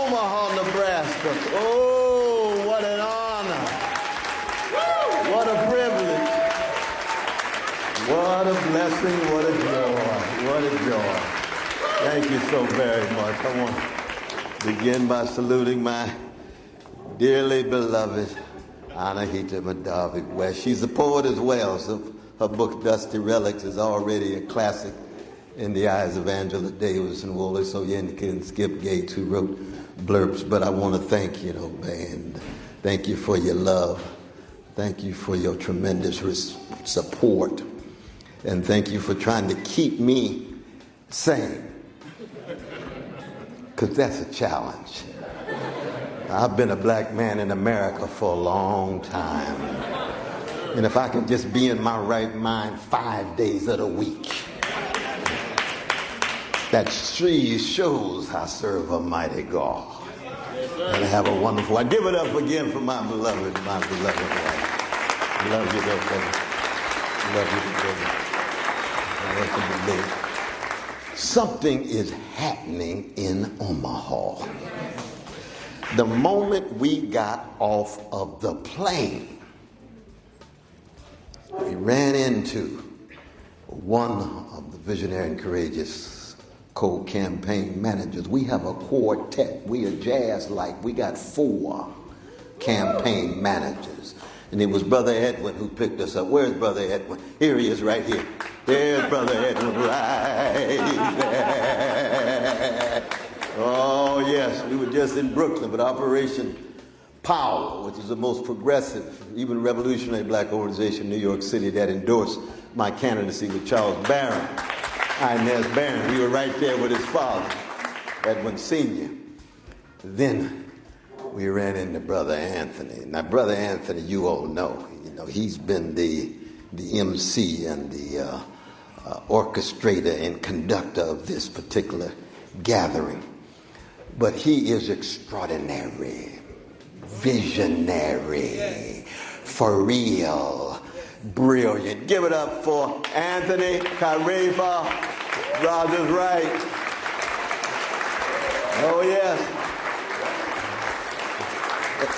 Omaha, Nebraska. Oh, what an honor. What a privilege. What a blessing. What a joy. What a joy. Thank you so very much. I want to begin by saluting my dearly beloved Anahita Madavi West. She's a poet as well, so her book, Dusty Relics, is already a classic in the eyes of Angela Davis and Wole Soyinka and Skip Gates, who wrote blurbs. But I want to thank you, band. Thank you for your love. Thank you for your tremendous support. And thank you for trying to keep me sane, because that's a challenge. I've been a black man in America for a long time. And if I can just be in my right mind 5 days of the week, that shows I serve a mighty God. And I have a wonderful, I give it up again for my beloved wife. I love you, though, baby. I love you, baby. Something is happening in Omaha. The moment we got off of the plane, we ran into one of the visionary and courageous co-campaign managers. We have a quartet. We are jazz-like. We got 4 campaign managers. And it was Brother Edwin who picked us up. Where's Brother Edwin? Here he is right here. There's Brother Edwin right there. Oh, yes, we were just in Brooklyn with Operation Power, which is the most progressive, even revolutionary black organization in New York City that endorsed my candidacy with Charles Barron, Inez Barron. We were right there with his father, Edwin Sr. Then we ran into Brother Anthony. Now, Brother Anthony, you all know, he's been the MC and the orchestrator and conductor of this particular gathering. But he is extraordinary, visionary, for real, brilliant. Give it up for Anthony Karifa Rogers Wright. Oh, yes.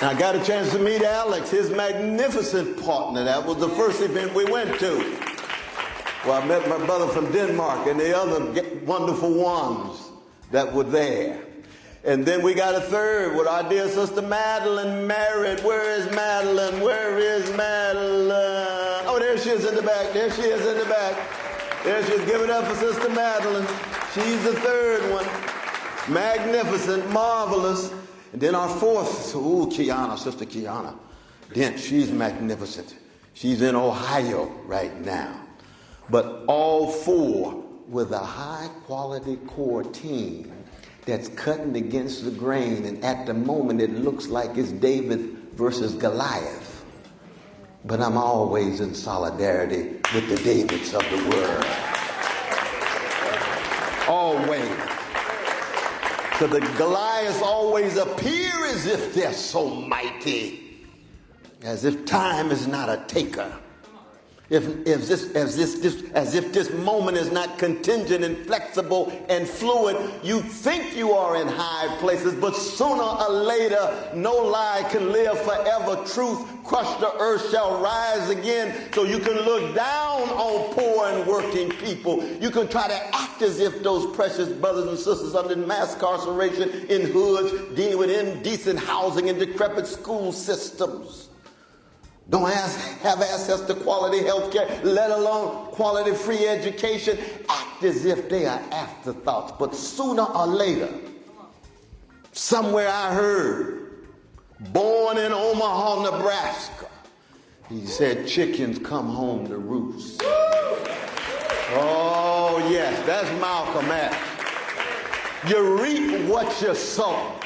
I got a chance to meet Alex, his magnificent partner. That was the first event we went to. Well, I met my brother from Denmark and the other wonderful ones that were there. And then we got a third with our dear sister Madeline married. Where is Madeline? Where is Madeline? Oh, there she is in the back. There she is in the back. There she is. Give it up for Sister Madeline. She's the third one. Magnificent, marvelous. And then our fourth, Kiana, Sister Kiana Dent. She's magnificent. She's in Ohio right now. But all 4 with a high-quality core team that's cutting against the grain, and at the moment it looks like it's David versus Goliath. But I'm always in solidarity with the Davids of the world. Always. So the Goliaths always appear as if they're so mighty, as if time is not a taker. As if this moment is not contingent and flexible and fluid. You think you are in high places, but sooner or later, no lie can live forever. Truth crushed the earth shall rise again. So you can look down on poor and working people. You can try to act as if those precious brothers and sisters under mass incarceration in hoods, dealing with indecent housing and decrepit school systems, don't have access to quality health care, let alone quality free education. Act as if they are afterthoughts. But sooner or later, somewhere I heard, born in Omaha, Nebraska, he said, chickens come home to roost. Oh, yes, that's Malcolm X. You reap what you sow.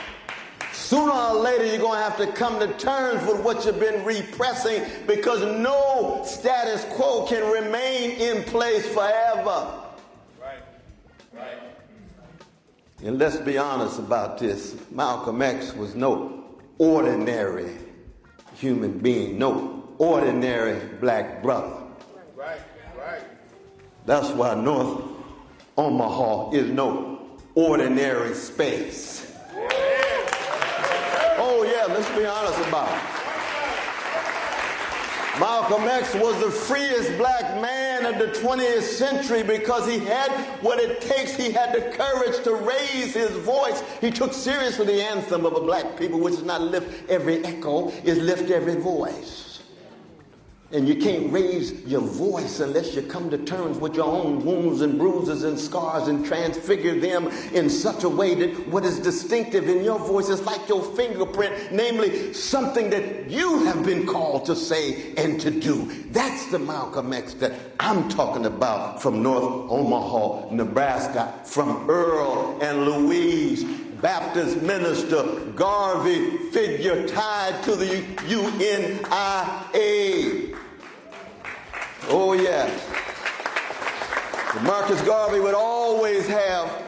Sooner or later, you're going to have to come to terms with what you've been repressing, because no status quo can remain in place forever. Right. And let's be honest about this. Malcolm X was no ordinary human being, no ordinary black brother. Right. That's why North Omaha is no ordinary space. Yeah, let's be honest about it. Malcolm X was the freest black man of the 20th century because he had what it takes. He had the courage to raise his voice. He took seriously the anthem of a black people, which is not lift every echo, is lift every voice. And you can't raise your voice unless you come to terms with your own wounds and bruises and scars and transfigure them in such a way that what is distinctive in your voice is like your fingerprint, namely something that you have been called to say and to do. That's the Malcolm X that I'm talking about from North Omaha, Nebraska, from Earl and Louise. Baptist minister, Garvey figure tied to the UNIA. Oh, yes. Marcus Garvey would always have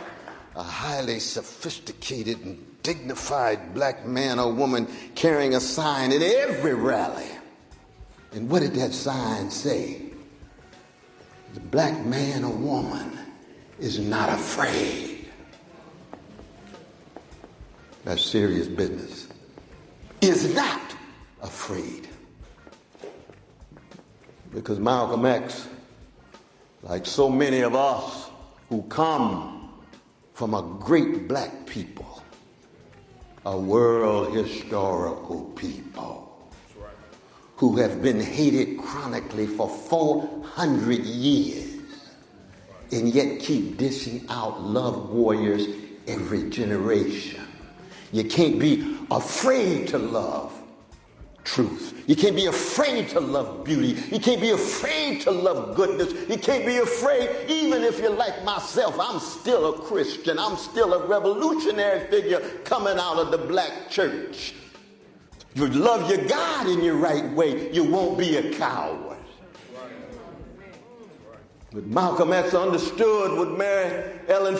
a highly sophisticated and dignified black man or woman carrying a sign at every rally. And what did that sign say? The black man or woman is not afraid. That's serious business. Is not afraid. Because Malcolm X, like so many of us who come from a great black people, a world historical people, who have been hated chronically for 400 years and yet keep dishing out love warriors every generation. You can't be afraid to love truth. You can't be afraid to love beauty. You can't be afraid to love goodness. You can't be afraid, even if you're like myself. I'm still a Christian. I'm still a revolutionary figure coming out of the black church. You love your God in your right way. You won't be a coward. But Malcolm X understood what Mary Ellen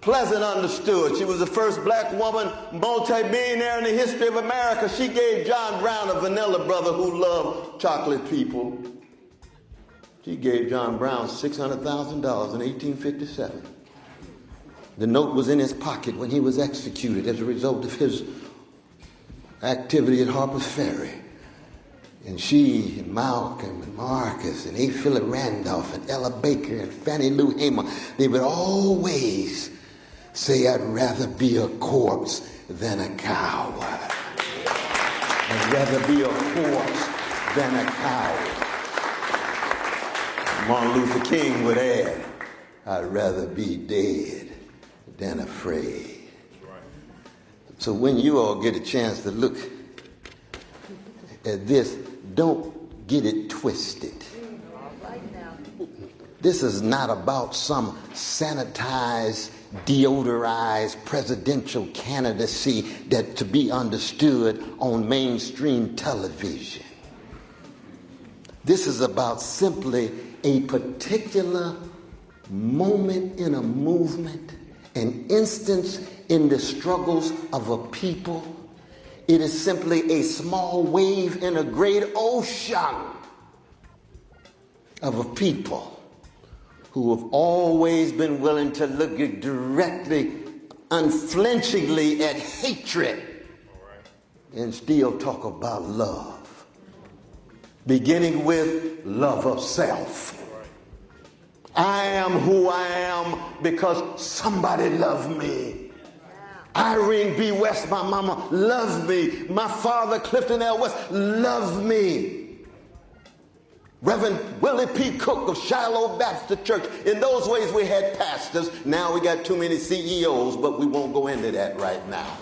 Pleasant understood. She was the first black woman multi-billionaire in the history of America. She gave John Brown, a vanilla brother who loved chocolate people. She gave John Brown $600,000 in 1857. The note was in his pocket when he was executed as a result of his activity at Harper's Ferry. And she and Malcolm and Marcus and A. Philip Randolph and Ella Baker and Fannie Lou Hamer, they would always say, I'd rather be a corpse than a coward. I'd rather be a corpse than a coward. Martin Luther King would add, I'd rather be dead than afraid. So when you all get a chance to look at this, don't get it twisted. This is not about some sanitized, deodorized presidential candidacy that to be understood on mainstream television. This is about simply a particular moment in a movement, an instance in the struggles of a people. It is simply a small wave in a great ocean of a people who have always been willing to look directly, unflinchingly at hatred and still talk about love. Beginning with love of self. I am who I am because somebody loved me. Irene B. West, my mama, loved me. My father, Clifton L. West, loved me. Reverend Willie P. Cook of Shiloh Baptist Church. In those ways we had pastors. Now we got too many CEOs, but we won't go into that right now.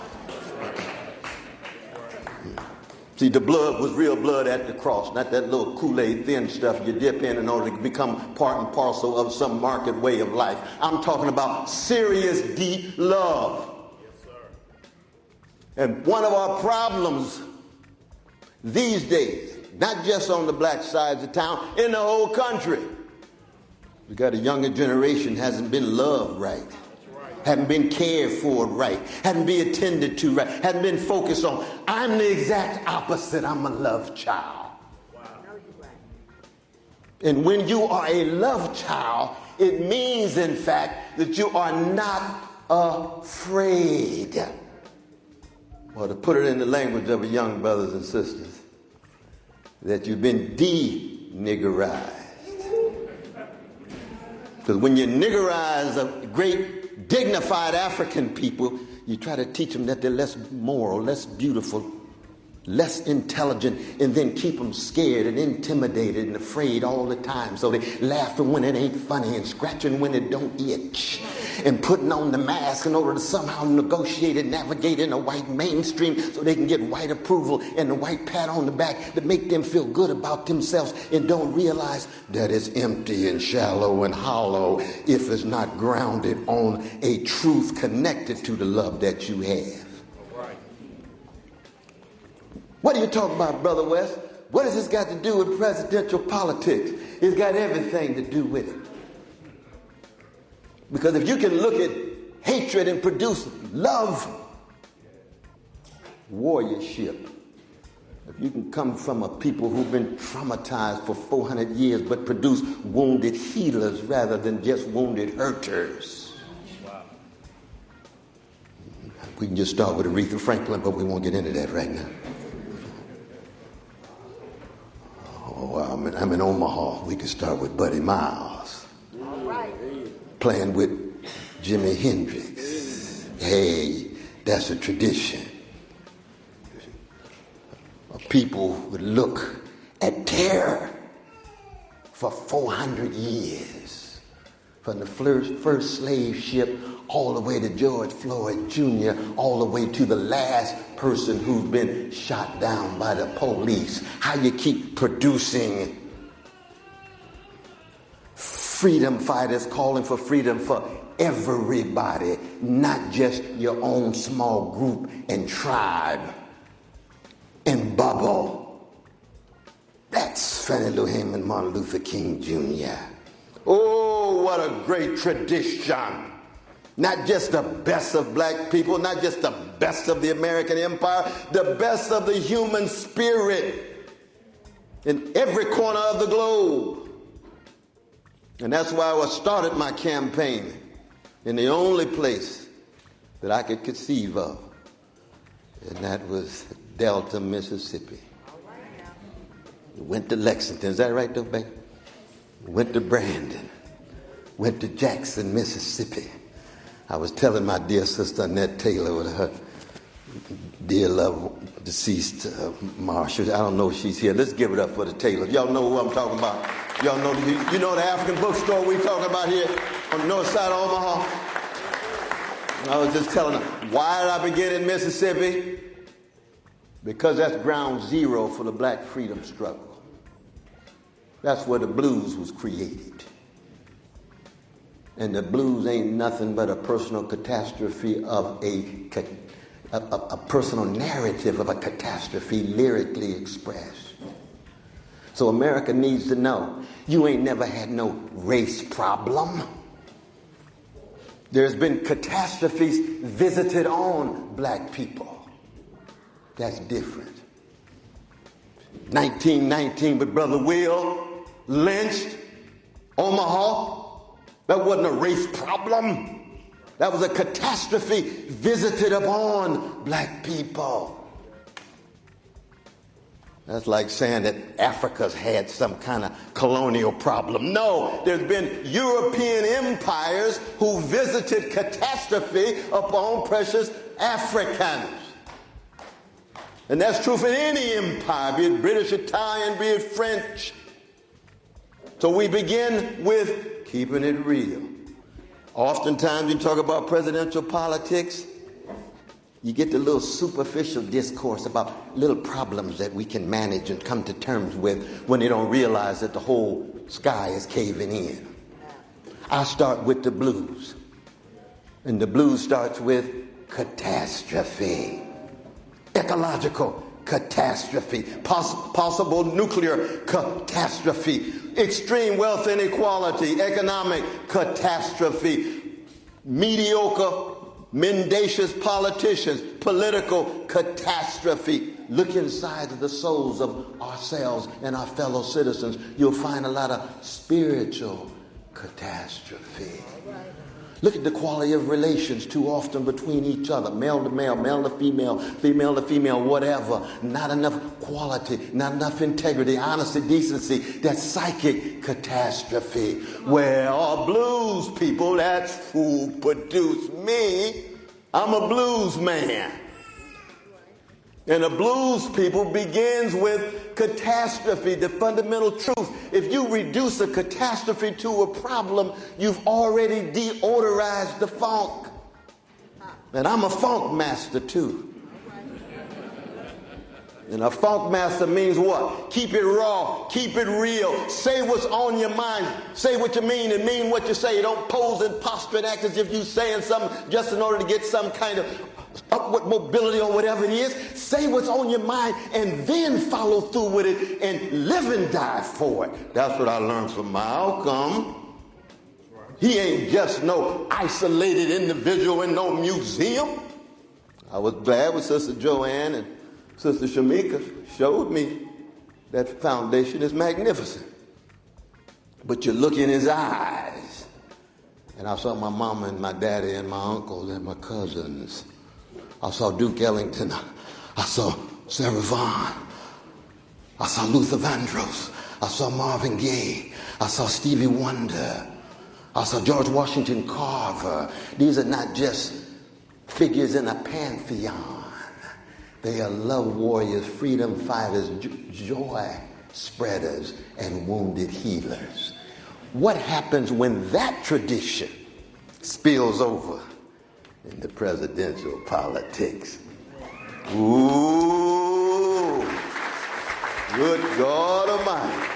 See, the blood was real blood at the cross, not that little Kool-Aid thin stuff you dip in order to become part and parcel of some market way of life. I'm talking about serious, deep love. And one of our problems these days, not just on the black sides of town, in the whole country, we got a younger generation hasn't been loved right, haven't been cared for right, hadn't been attended to right, hadn't been focused on. I'm the exact opposite. I'm a love child. And when you are a love child, it means, in fact, that you are not afraid. or to put it in the language of young brothers and sisters, that you've been de-niggerized. Because when you niggerize a great, dignified African people, you try to teach them that they're less moral, less beautiful, less intelligent, and then keep them scared and intimidated and afraid all the time. So they laughing when it ain't funny and scratching when it don't itch and putting on the mask in order to somehow negotiate and navigate in a white mainstream so they can get white approval and the white pat on the back to make them feel good about themselves, and don't realize that it's empty and shallow and hollow if it's not grounded on a truth connected to the love that you have. What are you talking about, Brother West? What has this got to do with presidential politics? It's got everything to do with it. Because if you can look at hatred and produce love, warriorship, if you can come from a people who've been traumatized for 400 years but produce wounded healers rather than just wounded hurters. Wow. We can just start with Aretha Franklin, but we won't get into that right now. I'm in Omaha. We can start with Buddy Miles. All right. Playing with Jimi Hendrix. Hey, that's a tradition. People would look at terror for 400 years. From the first slave ship all the way to George Floyd Jr., all the way to the last person who's been shot down by the police. How you keep producing freedom fighters calling for freedom for everybody, not just your own small group and tribe and bubble. That's Fannie Lou Hamer, Martin Luther King Jr. Oh, what a great tradition. Not just the best of black people, not just the best of the American empire, the best of the human spirit in every corner of the globe. And that's why I started my campaign in the only place that I could conceive of, and that was Delta, Mississippi. Went to Lexington, is that right though, baby? Went to Brandon, went to Jackson, Mississippi. I was telling my dear sister Annette Taylor with her dear love deceased Marshall. I don't know if she's here. Let's give it up for the Taylors. Y'all know who I'm talking about. Y'all know, you know the African bookstore we talking about here on the north side of Omaha? I was just telling her, why did I begin in Mississippi? Because that's ground zero for the black freedom struggle. That's where the blues was created. And the blues ain't nothing but a personal catastrophe of a personal narrative of a catastrophe lyrically expressed. So America needs to know, you ain't never had no race problem. There's been catastrophes visited on black people. That's different. 1919 with Brother Will, lynched, Omaha. That wasn't a race problem. That was a catastrophe visited upon black people. That's like saying that Africa's had some kind of colonial problem. No, there's been European empires who visited catastrophe upon precious Africans. And that's true for any empire, be it British, Italian, be it French. So we begin with keeping it real. Oftentimes you talk about presidential politics, you get the little superficial discourse about little problems that we can manage and come to terms with when they don't realize that the whole sky is caving in. I start with the blues. And the blues starts with catastrophe. Ecological catastrophe. Possible nuclear catastrophe. Extreme wealth inequality. Economic catastrophe. Mediocre, mendacious politicians. Political catastrophe. Look inside of the souls of ourselves and our fellow citizens. You'll find a lot of spiritual catastrophe. Look at the quality of relations too often between each other, male to male, male to female, female to female, whatever. Not enough quality, not enough integrity, honesty, decency. That's psychic catastrophe. Where are blues people? That's who produced me. I'm a blues man. And the blues people begins with catastrophe, the fundamental truth. If you reduce a catastrophe to a problem, you've already deodorized the funk. And I'm a funk master too. And a funk master means what? Keep it raw, keep it real, say what's on your mind, say what you mean and mean what you say. Don't pose and posture and act as if you're saying something just in order to get some kind of upward mobility or whatever it is. Say what's on your mind and then follow through with it and live and die for it. That's what I learned from Malcolm. He ain't just no isolated individual in no museum. I was glad when Sister Joanne and Sister Shamika showed me that foundation is magnificent. But you look in his eyes, and I saw my mama and my daddy and my uncles and my cousins. I saw Duke Ellington. I saw Sarah Vaughan. I saw Luther Vandross. I saw Marvin Gaye. I saw Stevie Wonder. I saw George Washington Carver. These are not just figures in a pantheon. They are love warriors, freedom fighters, joy spreaders, and wounded healers. What happens when that tradition spills over in the presidential politics? Ooh, good God Almighty.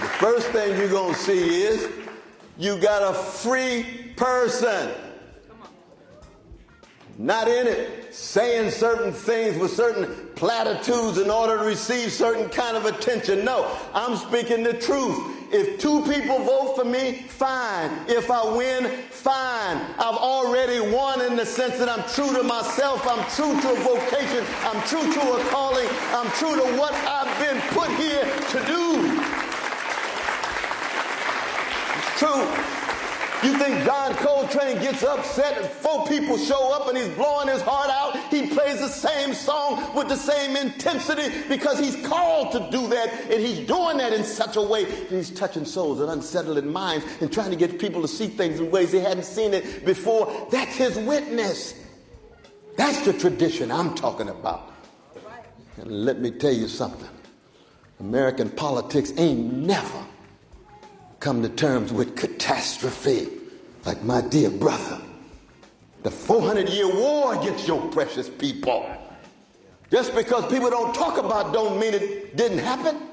The first thing you're going to see is you got a free person. Not in it, saying certain things with certain platitudes in order to receive certain kind of attention. No, I'm speaking the truth. If two people vote for me, fine. If I win, fine. I've already won in the sense that I'm true to myself. I'm true to a vocation. I'm true to a calling. I'm true to what I've been put here to do. It's true. You think John Coltrane gets upset and 4 people show up and he's blowing his heart out? He plays the same song with the same intensity because he's called to do that, and he's doing that in such a way that he's touching souls and unsettling minds and trying to get people to see things in ways they hadn't seen it before. That's his witness. That's the tradition I'm talking about. And let me tell you something. American politics ain't never come to terms with catastrophe like my dear brother. The 400-year war against your precious people. Just because people don't talk about it don't mean it didn't happen.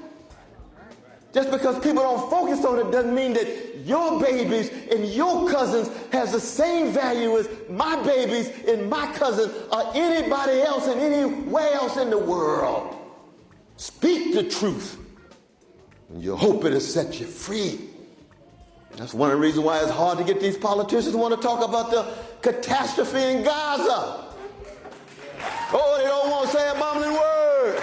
Just because people don't focus on it doesn't mean that your babies and your cousins has the same value as my babies and my cousins or anybody else and anywhere else in the world. Speak the truth, and you hope it'll set you free. That's one of the reasons why it's hard to get these politicians to want to talk about the catastrophe in Gaza. Oh, they don't want to say a mumbling word.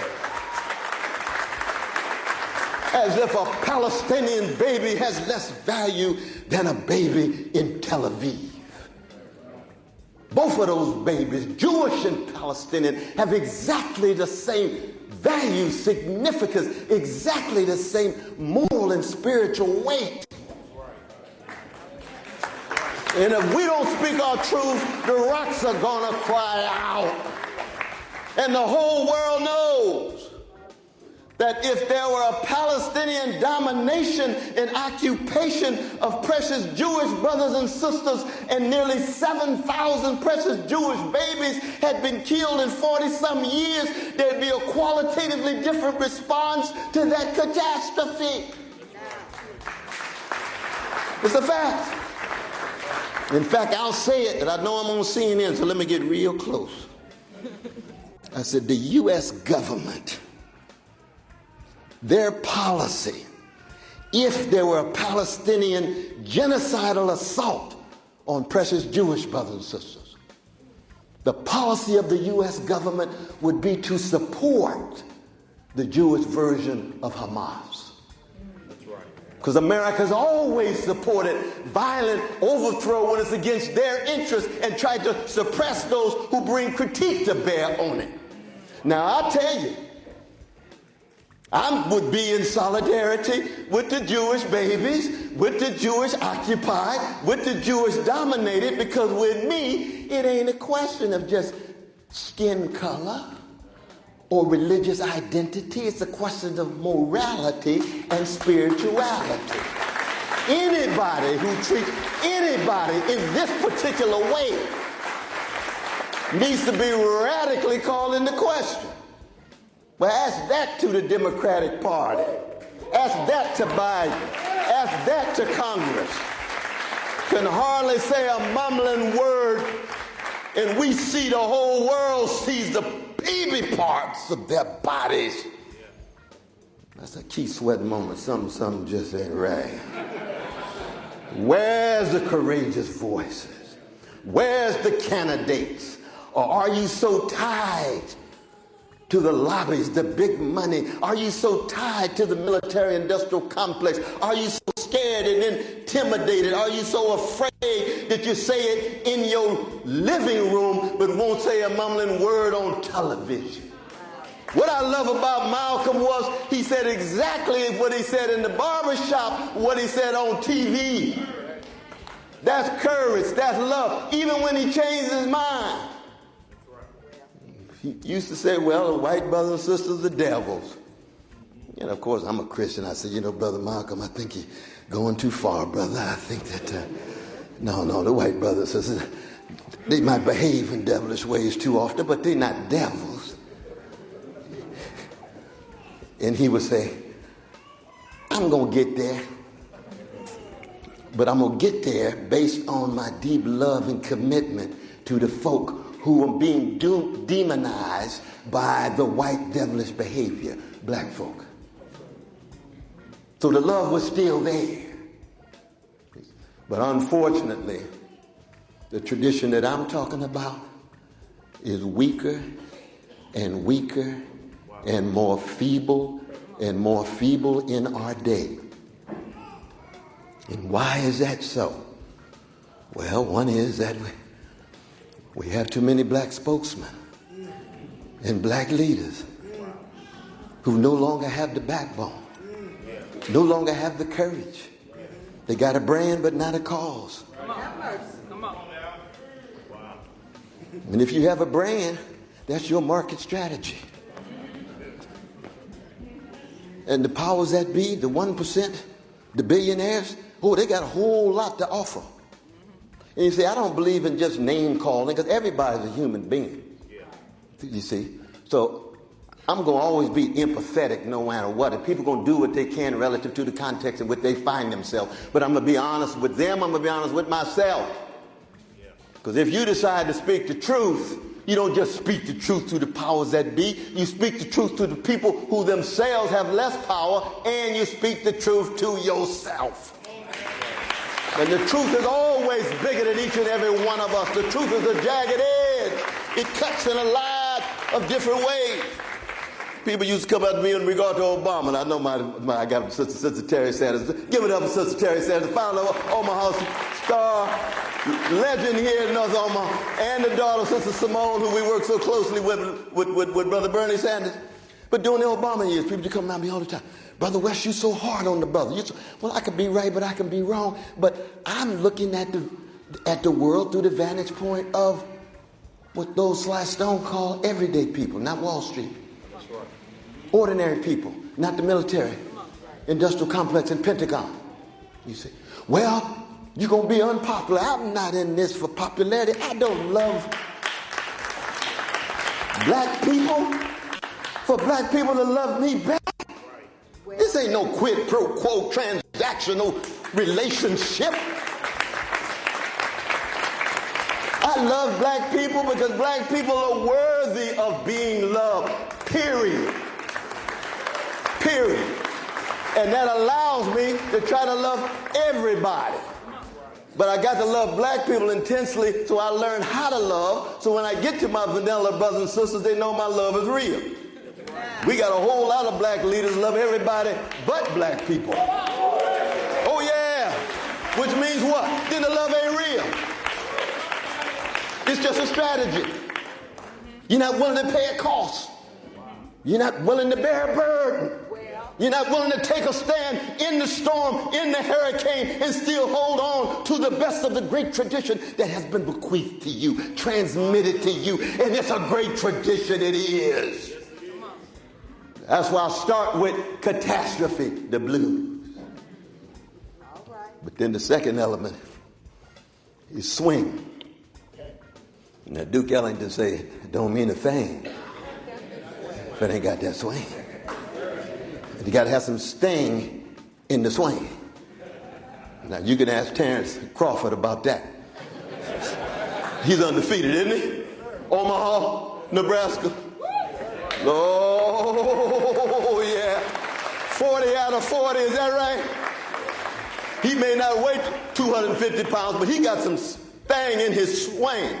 As if a Palestinian baby has less value than a baby in Tel Aviv. Both of those babies, Jewish and Palestinian, have exactly the same value, significance, exactly the same moral and spiritual weight. And if we don't speak our truth, the rocks are going to cry out. And the whole world knows that if there were a Palestinian domination and occupation of precious Jewish brothers and sisters, and nearly 7,000 precious Jewish babies had been killed in 40-some years, there'd be a qualitatively different response to that catastrophe. It's a fact. In fact, I'll say it, and I know I'm on CNN, so let me get real close. I said, the U.S. government, their policy, if there were a Palestinian genocidal assault on precious Jewish brothers and sisters, the policy of the U.S. government would be to support the Jewish version of Hamas. That's right. Because America's always supported violent overthrow when it's against their interests and tried to suppress those who bring critique to bear on it. Now, I'll tell you, I would be in solidarity with the Jewish babies, with the Jewish occupied, with the Jewish dominated, because with me, it ain't a question of just skin color or religious identity. It's a question of morality and spirituality. Anybody who treats anybody in this particular way needs to be radically called into question. Well, ask that to the Democratic Party. Ask that to Biden. Ask that to Congress. Can hardly say a mumbling word, and we see the whole world sees the baby parts of their bodies. That's a key sweat moment. Something just ain't right. Where's the courageous voices? Where's the candidates? Or are you so tied to the lobbies, the big money? Are you so tied to the military-industrial complex? Are you so scared and intimidated? Are you so afraid that you say it in your living room but won't say a mumbling word on television? What I love about Malcolm was he said exactly what he said in the barbershop, what he said on TV. That's courage, that's love, even when he changed his mind. He used to say, well, the white brothers and sisters are devils. And of course, I'm a Christian. I said, Brother Malcolm, I think you're going too far, brother. I think that, no, the white brothers and sisters, they might behave in devilish ways too often, but they're not devils. And he would say, I'm going to get there, but I'm going to get there based on my deep love and commitment to the folk who are being demonized by the white devilish behavior, black folk. So the love was still there. But unfortunately, the tradition that I'm talking about is weaker and weaker and more feeble in our day. And why is that so? Well, one is that we have too many black spokesmen and black leaders who no longer have the backbone, no longer have the courage. They got a brand but not a cause. And if you have a brand, that's your market strategy. And the powers that be, the 1%, the billionaires, they got a whole lot to offer. And you say, I don't believe in just name calling, because everybody's a human being. You see? So I'm going to always be empathetic no matter what. And people are going to do what they can relative to the context in which they find themselves. But I'm going to be honest with them. I'm going to be honest with myself. Because if you decide to speak the truth, you don't just speak the truth to the powers that be. You speak the truth to the people who themselves have less power, and you speak the truth to yourself. And the truth is always bigger than each and every one of us. The truth is a jagged edge. It cuts in a lot of different ways. People used to come up to me in regard to Obama. And I know I got Sister Terry Sanders. Give it up for Sister Terry Sanders, founder of Omaha star, legend here in North Omaha, and the daughter, Sister Simone, who we work so closely with Brother Bernie Sanders. But during the Obama years, people would come around me all the time. Brother West, you're so hard on the brother. Well, I could be right, but I can be wrong. But I'm looking at the world through the vantage point of what those Sly Stone call everyday people, not Wall Street. That's right. Ordinary people, not the military, industrial complex, and Pentagon. You say, well, you're going to be unpopular. I'm not in this for popularity. I don't love black people. For black people to love me back. This ain't no quid pro quo transactional relationship. I love black people because black people are worthy of being loved. Period. Period. And that allows me to try to love everybody. But I got to love black people intensely, so I learned how to love. So when I get to my vanilla brothers and sisters, they know my love is real. We got a whole lot of black leaders love everybody but black people. Which means what? Then the love ain't real. It's just a strategy. You're not willing to pay a cost. You're not willing to bear a burden. You're not willing to take a stand in the storm, in the hurricane, and still hold on to the best of the great tradition that has been bequeathed to you, transmitted to you. And it's a great tradition, it is. That's why I start with catastrophe, the blues. But then the second element is swing. Now Duke Ellington said, it don't mean a thing if it ain't got that swing. You got to have some sting in the swing. Now, you can ask Terrence Crawford about that. He's undefeated, isn't he? Omaha, Nebraska. Oh, yeah. 40 out of 40, is that right? He may not weigh 250 pounds, but he got some sting in his swing.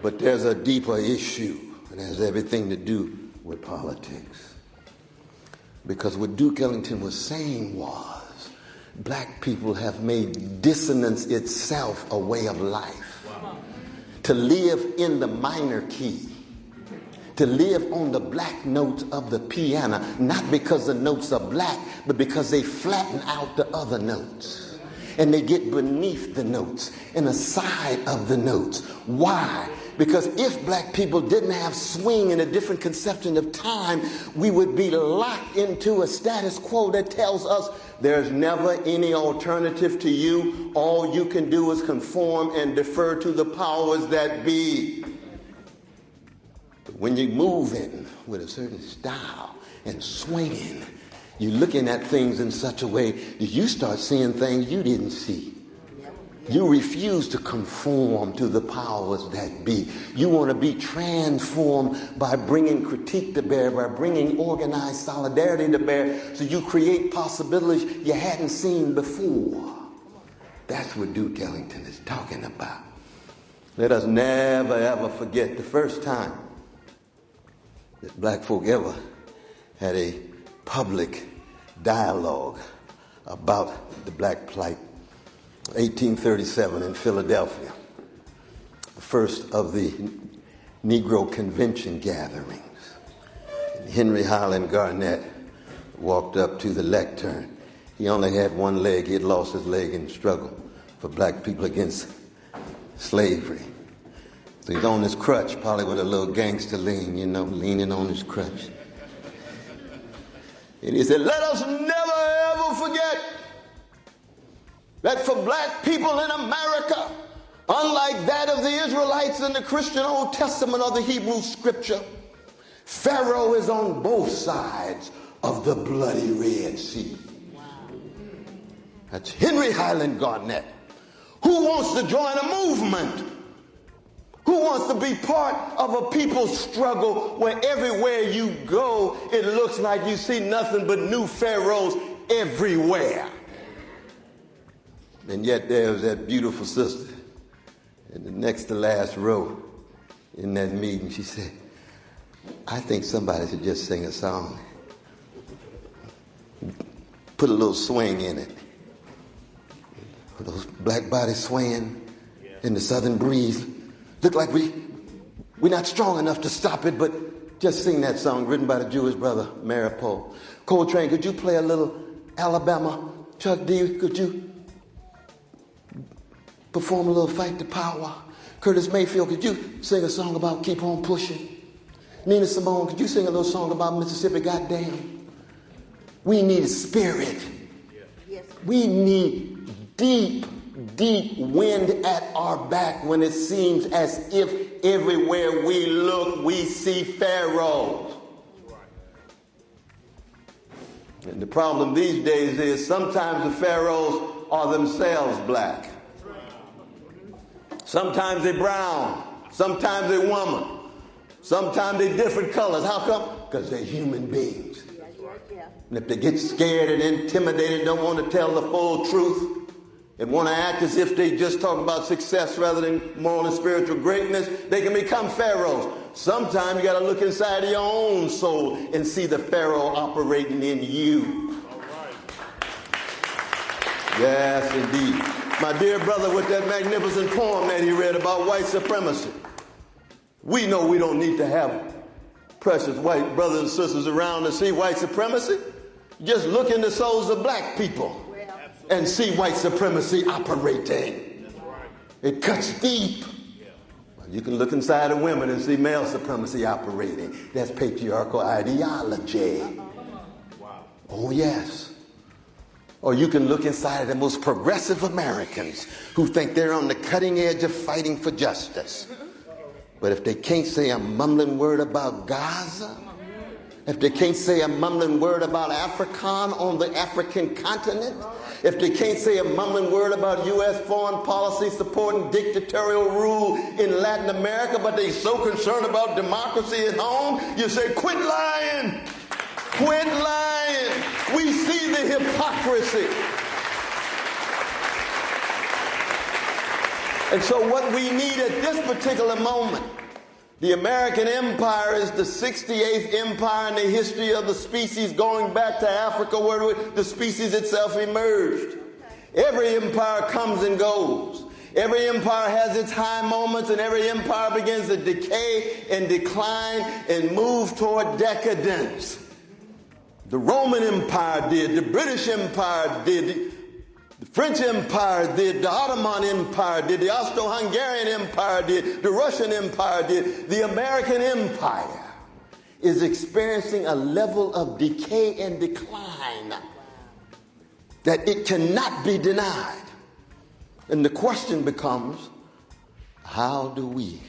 But there's a deeper issue, and it has everything to do with politics. Because what Duke Ellington was saying was, black people have made dissonance itself a way of life. Wow. To live in the minor key, to live on the black notes of the piano, not because the notes are black, but because they flatten out the other notes. And they get beneath the notes and aside of the notes. Why? Because if black people didn't have swing and a different conception of time, we would be locked into a status quo that tells us there's never any alternative to you. All you can do is conform and defer to the powers that be. But when you're moving with a certain style and swinging, you're looking at things in such a way that you start seeing things you didn't see. You refuse to conform to the powers that be. You want to be transformed by bringing critique to bear, by bringing organized solidarity to bear, so you create possibilities you hadn't seen before. That's what Duke Ellington is talking about. Let us never, ever forget the first time that black folk ever had a public dialogue about the black plight. 1837 in Philadelphia, the first of the Negro Convention gatherings. And Henry Highland Garnett walked up to the lectern. He only had one leg. He had lost his leg in the struggle for black people against slavery. So he's on his crutch, probably with a little gangster lean, leaning on his crutch. And he said, let us never ever forget that for black people in America, unlike that of the Israelites in the Christian Old Testament or the Hebrew Scripture, Pharaoh is on both sides of the bloody Red Sea. Wow. That's Henry Highland Garnett. Who wants to join a movement? Who wants to be part of a people's struggle where everywhere you go, it looks like you see nothing but new pharaohs everywhere? And yet there was that beautiful sister in the next to last row in that meeting. She said, I think somebody should just sing a song. Put a little swing in it. With those black bodies swaying in the southern breeze. Look like we're not strong enough to stop it, but just sing that song written by the Jewish brother, Maripol. Coltrane, could you play a little Alabama? Chuck D, could you perform a little Fight the Power? Curtis Mayfield, could you sing a song about Keep On Pushing? Nina Simone, could you sing a little song about Mississippi, goddamn? We need a spirit. Yes. We need deep, deep wind at our back when it seems as if everywhere we look, we see pharaohs. And the problem these days is sometimes the pharaohs are themselves black. Sometimes they're brown. Sometimes they're woman. Sometimes they're different colors. How come? Because they're human beings. And if they get scared and intimidated, don't want to tell the full truth, and want to act as if they just talk about success rather than moral and spiritual greatness, they can become pharaohs. Sometimes you got to look inside of your own soul and see the pharaoh operating in you. Yes, indeed. My dear brother with that magnificent poem that he read about white supremacy. We know we don't need to have precious white brothers and sisters around to see white supremacy. Just look in the souls of black people and see white supremacy operating. It cuts deep. You can look inside of women and see male supremacy operating. That's patriarchal ideology. Oh, yes. Or you can look inside of the most progressive Americans who think they're on the cutting edge of fighting for justice. But if they can't say a mumbling word about Gaza, if they can't say a mumbling word about African on the African continent, if they can't say a mumbling word about U.S. foreign policy supporting dictatorial rule in Latin America, but they're so concerned about democracy at home, you say, quit lying. Quit lying. We see the hypocrisy. And so what we need at this particular moment, the American empire is the 68th empire in the history of the species, going back to Africa where the species itself emerged. Every empire comes and goes. Every empire has its high moments, and every empire begins to decay and decline and move toward decadence. The Roman Empire did, the British Empire did, the French Empire did, the Ottoman Empire did, the Austro-Hungarian Empire did, the Russian Empire did. The American Empire is experiencing a level of decay and decline that it cannot be denied. And the question becomes, how do we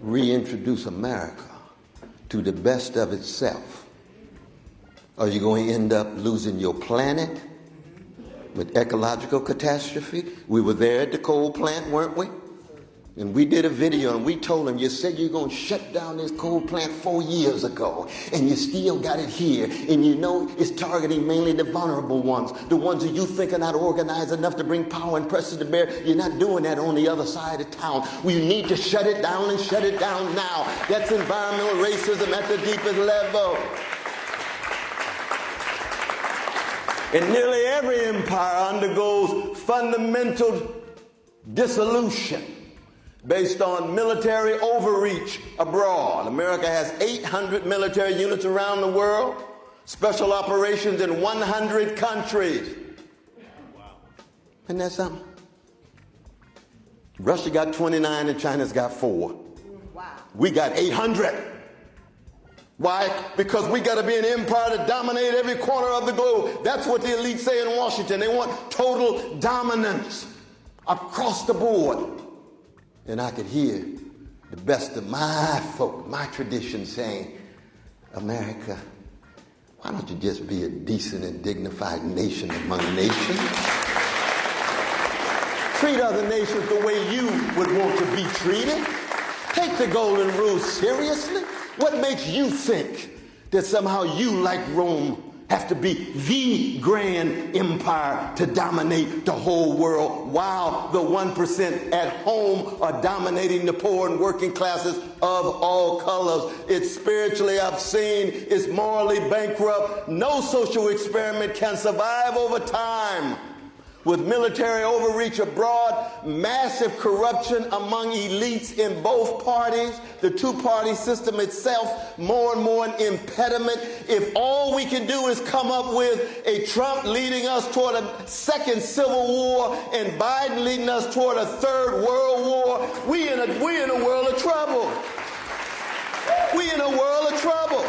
reintroduce America to the best of itself? Are you going to end up losing your planet with ecological catastrophe? We were there at the coal plant, weren't we? And we did a video and we told them, you said you're going to shut down this coal plant 4 years ago, and you still got it here. And you know it's targeting mainly the vulnerable ones, the ones that you think are not organized enough to bring power and pressure to bear. You're not doing that on the other side of town. We need to shut it down and shut it down now. That's environmental racism at the deepest level. And nearly every empire undergoes fundamental dissolution based on military overreach abroad. America has 800 military units around the world, special operations in 100 countries. Isn't that something? Russia got 29 and China's got 4. Wow. We got 800. Why? Because we got to be an empire to dominate every corner of the globe. That's what the elite say in Washington. They want total dominance across the board. And I could hear the best of my folk, my tradition saying, America, why don't you just be a decent and dignified nation among nations? Treat other nations the way you would want to be treated. Take the golden rule seriously. What makes you think that somehow you, like Rome, have to be the grand empire to dominate the whole world, while the 1% at home are dominating the poor and working classes of all colors? It's spiritually obscene. It's morally bankrupt. No social experiment can survive over time. With military overreach abroad, massive corruption among elites in both parties, the two-party system itself more and more an impediment. If all we can do is come up with a Trump leading us toward a second civil war and Biden leading us toward a third world war, we in a world of trouble. We in a world of trouble.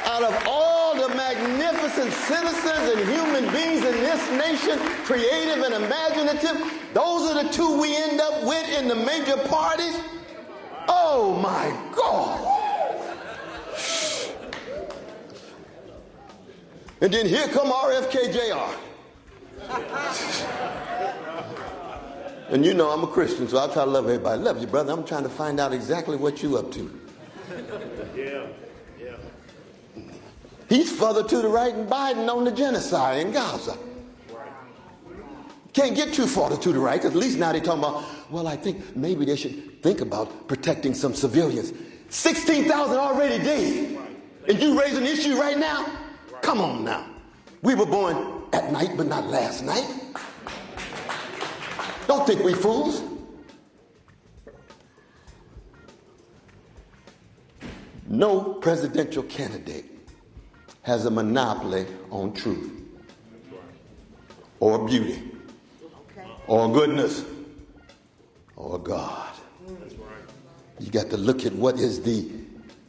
Out of all the magnificent citizens and human beings in this nation, creative and imaginative, those are the two we end up with in the major parties. Oh my God. And then here come RFK Jr. And you know I'm a Christian, so I try to love everybody. Love you, brother. I'm trying to find out exactly what you up to. He's further to the right than Biden on the genocide in Gaza. Can't get too far to the right, because at least now they're talking about, well, I think maybe they should think about protecting some civilians. 16,000 already dead. And you raise an issue right now? Come on now. We were born at night, but not last night. Don't think we fools. No presidential candidate has a monopoly on truth or beauty or goodness or God. You got to look at what is the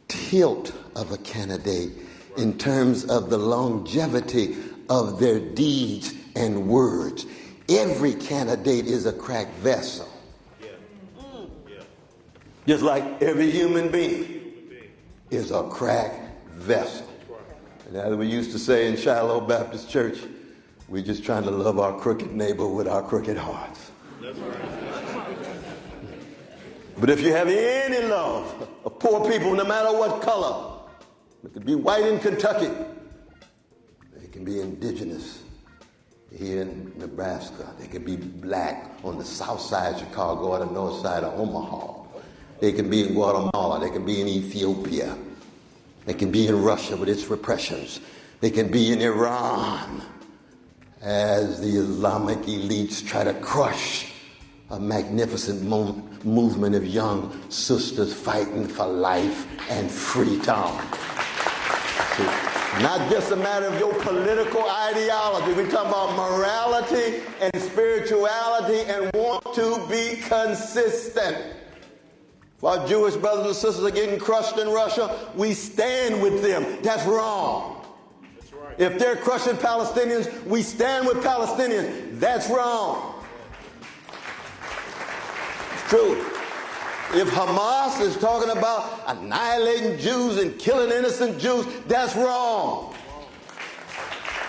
tilt of a candidate in terms of the longevity of their deeds and words. Every candidate is a cracked vessel. Just like every human being is a cracked vessel. And as we used to say in Shiloh Baptist Church, we're just trying to love our crooked neighbor with our crooked hearts. That's right. But if you have any love of poor people, no matter what color, it could be white in Kentucky, it can be indigenous here in Nebraska, they can be black on the south side of Chicago or the north side of Omaha. They can be in Guatemala, they can be in Ethiopia, they can be in Russia with its repressions, they can be in Iran as the Islamic elites try to crush a magnificent movement of young sisters fighting for life and freedom. Not just a matter of your political ideology. We're talking about morality and spirituality and want to be consistent. If our Jewish brothers and sisters are getting crushed in Russia, we stand with them. That's wrong. That's right. If they're crushing Palestinians, we stand with Palestinians. That's wrong. It's true. If Hamas is talking about annihilating Jews and killing innocent Jews, that's wrong.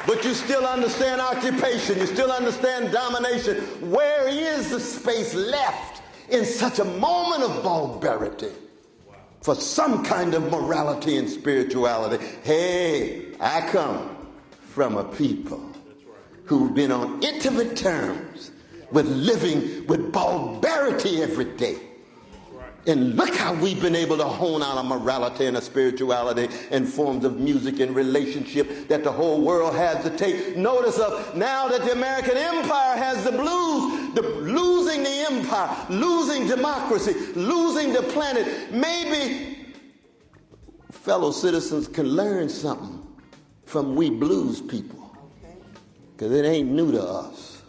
But you still understand occupation. You still understand domination. Where is the space left in such a moment of barbarity for some kind of morality and spirituality? Hey, I come from a people who've been on intimate terms with living with barbarity every day. And look how we've been able to hone out a morality and a spirituality and forms of music and relationship that the whole world has to take notice of. Now that the American empire has the blues, losing the empire, losing democracy, losing the planet, maybe fellow citizens can learn something from we blues people. Because it ain't new to us.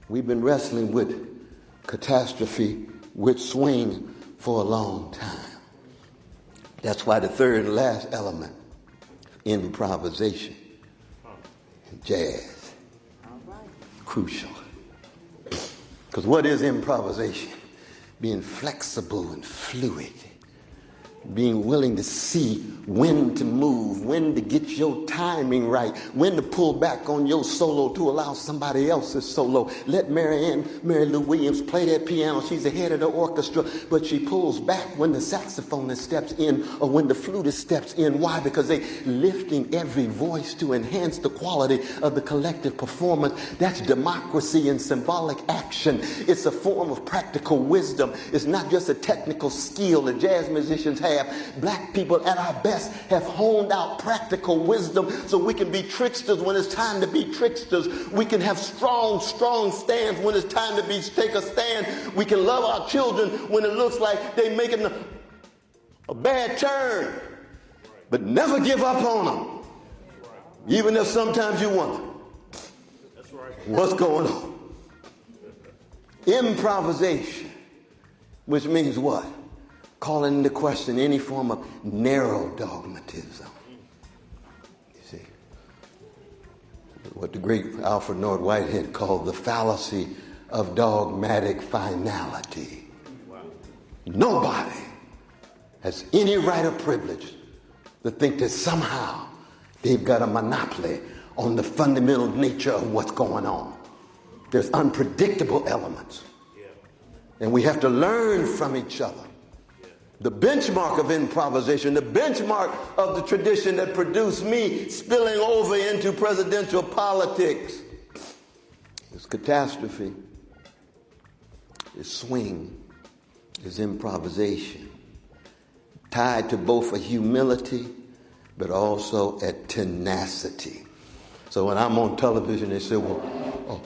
We've been wrestling with catastrophe, with swing for a long time. That's why the third and last element, improvisation, jazz, crucial. Because what is improvisation? Being flexible and fluid. Being willing to see when to move, when to get your timing right, when to pull back on your solo to allow somebody else's solo. Let Mary Lou Williams play that piano. She's the head of the orchestra, but she pulls back when the saxophonist steps in or when the flutist steps in. Why? Because they're lifting every voice to enhance the quality of the collective performance. That's democracy in symbolic action. It's a form of practical wisdom. It's not just a technical skill that jazz musicians have. Black people at our best have honed out practical wisdom so we can be tricksters when it's time to be tricksters. We can have strong stands when it's time to take a stand. We can love our children when it looks like they're making a bad turn, but never give up on them. Even if sometimes you wonder what's going on. Improvisation, which means what? Calling into question any form of narrow dogmatism. You see, what the great Alfred North Whitehead called the fallacy of dogmatic finality. Nobody has any right or privilege to think that somehow they've got a monopoly on the fundamental nature of what's going on. There's unpredictable elements. And we have to learn from each other. The benchmark of improvisation, the benchmark of the tradition that produced me spilling over into presidential politics is catastrophe, is swing, is improvisation, tied to both a humility but also a tenacity. So when I'm on television, they say, well,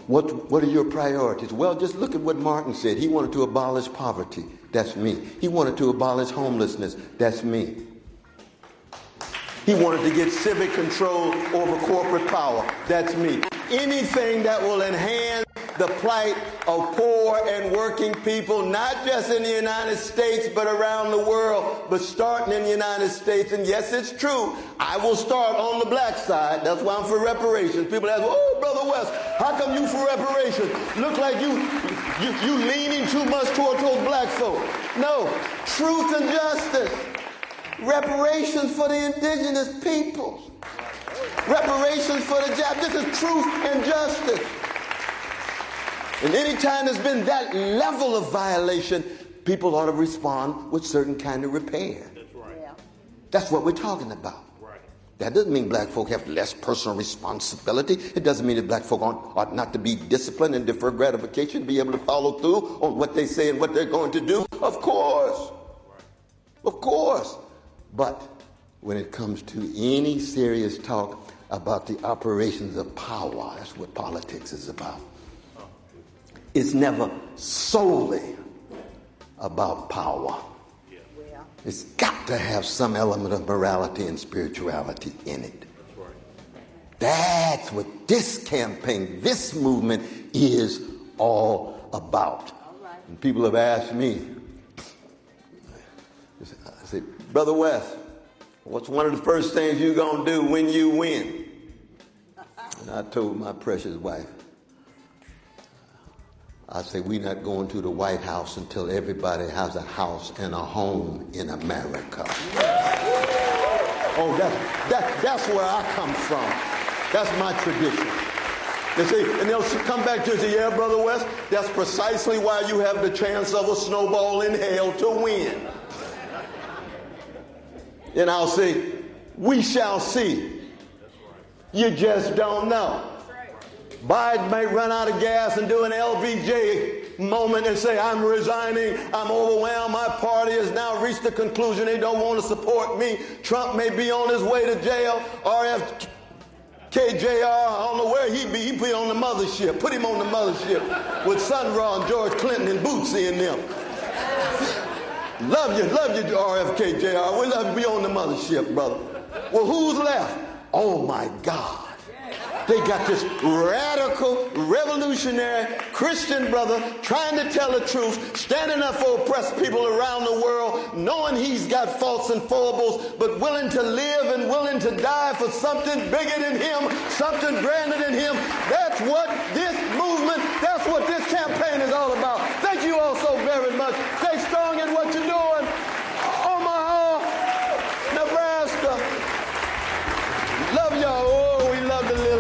what are your priorities? Well, just look at what Martin said. He wanted to abolish poverty. That's me. He wanted to abolish homelessness. That's me. He wanted to get civic control over corporate power. That's me. Anything that will enhance the plight of poor and working people, not just in the United States, but around the world, but starting in the United States. And yes, it's true. I will start on the black side. That's why I'm for reparations. People ask, oh, Brother West, how come you for reparations? Look like you leaning too much towards those black folk. No, truth and justice. Reparations for the indigenous peoples. Reparations for the Japanese. This is truth and justice. And anytime there's been that level of violation, people ought to respond with certain kind of repair. That's right. Yeah. That's what we're talking about. Right. That doesn't mean black folk have less personal responsibility. It doesn't mean that black folk ought not to be disciplined and defer gratification, be able to follow through on what they say and what they're going to do. Of course. Of course. But when it comes to any serious talk about the operations of power, that's what politics is about. It's never solely about power. Yeah. It's got to have some element of morality and spirituality in it. That's right. That's what this campaign, this movement is all about. All right. And people have asked me, I said, Brother West, what's one of the first things you're going to do when you win? And I told my precious wife, I say, we're not going to the White House until everybody has a house and a home in America. Oh, that's where I come from. That's my tradition. They say, and they'll come back to you and say, yeah, Brother West, that's precisely why you have the chance of a snowball in hell to win. And I'll say, we shall see. You just don't know. Biden may run out of gas and do an LBJ moment and say, I'm resigning, I'm overwhelmed, my party has now reached the conclusion they don't want to support me. Trump may be on his way to jail. RFK Jr., I don't know where he'd be. He'd be on the mothership. Put him on the mothership with Sun Ra and George Clinton and Bootsy and them. Love you, RFK Jr. We love you. Be on the mothership, brother. Well, who's left? Oh, my God. They got this radical, revolutionary Christian brother trying to tell the truth, standing up for oppressed people around the world, knowing he's got faults and foibles, but willing to live and willing to die for something bigger than him, something grander than him. That's what this movement, that's what this campaign is all about. Thank you all so very much. Stay strong in what you're doing. Omaha, Nebraska. Love y'all. Oh, we love the little